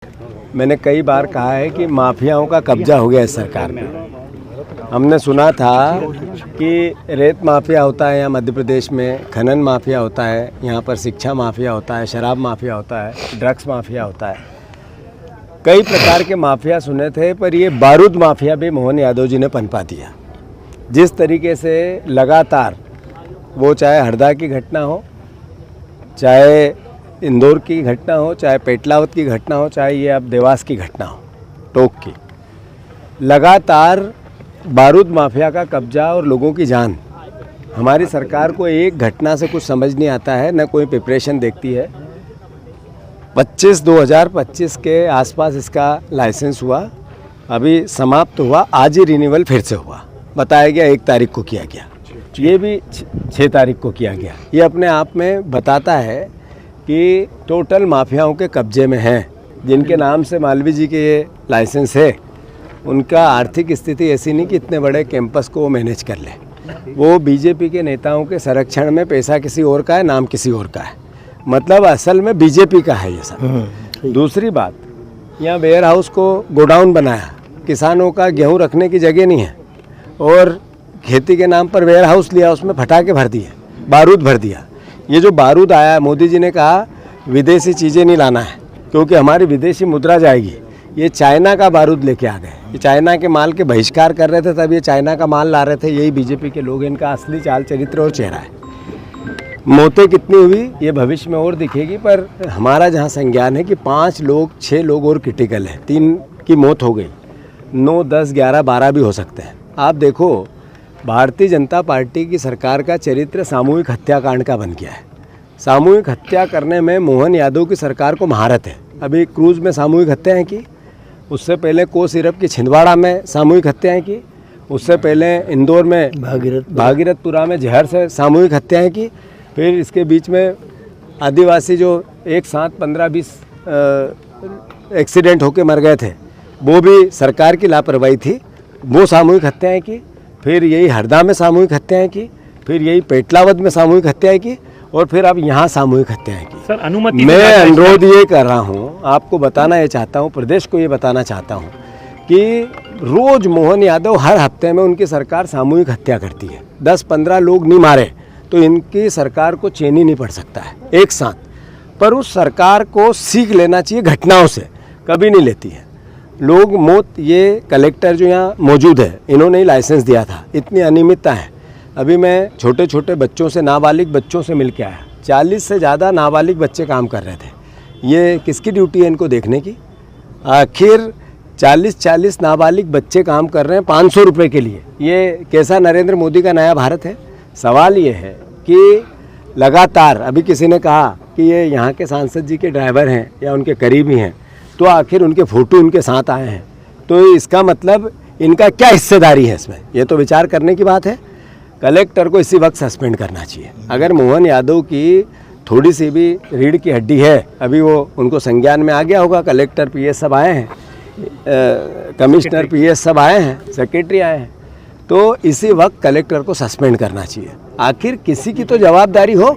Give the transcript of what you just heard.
मैंने कई बार कहा है कि माफियाओं का कब्जा हो गया है सरकार में। हमने सुना था कि रेत माफिया होता है यहाँ मध्य प्रदेश में, खनन माफिया होता है यहाँ पर, शिक्षा माफिया होता है, शराब माफिया होता है, ड्रग्स माफिया होता है, कई प्रकार के माफिया सुने थे। पर ये बारूद माफिया भी मोहन यादव जी ने पनपा दिया। जिस तरीके से लगातार वो चाहे हरदा की घटना हो, चाहे इंदौर की घटना हो, चाहे पेटलावत की घटना हो, चाहे ये अब देवास की घटना हो, टोक की, लगातार बारूद माफिया का कब्जा और लोगों की जान। हमारी सरकार को एक घटना से कुछ समझ नहीं आता है, न कोई प्रिपरेशन देखती है। 2025 के आसपास इसका लाइसेंस हुआ, अभी समाप्त हुआ, आज ही रिन्यूअल फिर से हुआ। बताया गया 1 तारीख को किया गया, ये भी 6 तारीख को किया गया। ये अपने आप में बताता है कि टोटल माफियाओं के कब्जे में हैं। जिनके नाम से मालवीय जी के ये लाइसेंस है, उनका आर्थिक स्थिति ऐसी नहीं कि इतने बड़े कैंपस को वो मैनेज कर ले। वो बीजेपी के नेताओं के संरक्षण में पैसा किसी और का है, नाम किसी और का है, मतलब असल में बीजेपी का है ये सब। दूसरी बात, यहाँ वेयर हाउस को गोडाउन बनाया, किसानों का गेहूँ रखने की जगह नहीं है, और खेती के नाम पर वेयर हाउस लिया, उसमें फटाके भर दिए, बारूद भर दिया। ये जो बारूद आया, मोदी जी ने कहा विदेशी चीज़ें नहीं लाना है क्योंकि हमारी विदेशी मुद्रा जाएगी। ये चाइना का बारूद लेके आ गए, ये चाइना के माल के बहिष्कार कर रहे थे, तब ये चाइना का माल ला रहे थे। यही बीजेपी के लोग, इनका असली चाल चरित्र और चेहरा है। मौतें कितनी हुई ये भविष्य में और दिखेगी, पर हमारा जहाँ संज्ञान है कि 5 लोग 6 लोग और क्रिटिकल हैं, 3 की मौत हो गई, 9, 10, 11, 12 भी हो सकते हैं। आप देखो, भारतीय जनता पार्टी की सरकार का चरित्र सामूहिक हत्याकांड का बन गया है। सामूहिक हत्या करने में मोहन यादव की सरकार को महारत है। अभी क्रूज में सामूहिक हत्याएं की, उससे पहले को सिरप की छिंदवाड़ा में सामूहिक हत्याएं की, उससे पहले इंदौर में भागीरथपुरा में जहर से सामूहिक हत्याएं की, फिर इसके बीच में आदिवासी जो एक साथ 15-20 एक्सीडेंट होके मर गए थे, वो भी सरकार की लापरवाही थी, वो सामूहिक हत्याएं की। फिर यही हरदा में सामूहिक हत्याएं की, फिर यही पेटलावत में सामूहिक हत्याएं की, और फिर अब यहाँ सामूहिक हत्याएं की। सर, अनुमति मैं अनुरोध ये कर रहा हूँ, आपको बताना ये चाहता हूँ, प्रदेश को ये बताना चाहता हूँ कि रोज मोहन यादव हर हफ्ते में उनकी सरकार सामूहिक हत्या करती है। 10-15 लोग नहीं मारे तो इनकी सरकार को चैन ही नहीं पड़ सकता है एक साथ। पर उस सरकार को सीख लेना चाहिए घटनाओं से, कभी नहीं लेती है। लोग मौत, ये कलेक्टर जो यहाँ मौजूद है, इन्होंने ही लाइसेंस दिया था। इतनी अनियमितता है। अभी मैं छोटे छोटे बच्चों से, नाबालिग बच्चों से मिल के आया, 40 से ज़्यादा नाबालिग बच्चे काम कर रहे थे। ये किसकी ड्यूटी है इनको देखने की? आखिर 40 नाबालिग बच्चे काम कर रहे हैं 500 रुपये के लिए। ये कैसा नरेंद्र मोदी का नया भारत है? सवाल ये है कि लगातार, अभी किसी ने कहा कि ये यहाँ के सांसद जी के ड्राइवर हैं या उनके करीबी हैं, तो आखिर उनके फ़ोटो उनके साथ आए हैं, तो इसका मतलब इनका क्या हिस्सेदारी है इसमें? ये तो विचार करने की बात है। कलेक्टर को इसी वक्त सस्पेंड करना चाहिए। अगर मोहन यादव की थोड़ी सी भी रीढ़ की हड्डी है, अभी वो उनको संज्ञान में आ गया होगा। कलेक्टर, पीएस सब आए हैं, कमिश्नर, पीएस सब आए हैं, सेक्रेटरी आए हैं, तो इसी वक्त कलेक्टर को सस्पेंड करना चाहिए। आखिर किसी की तो जवाबदारी हो।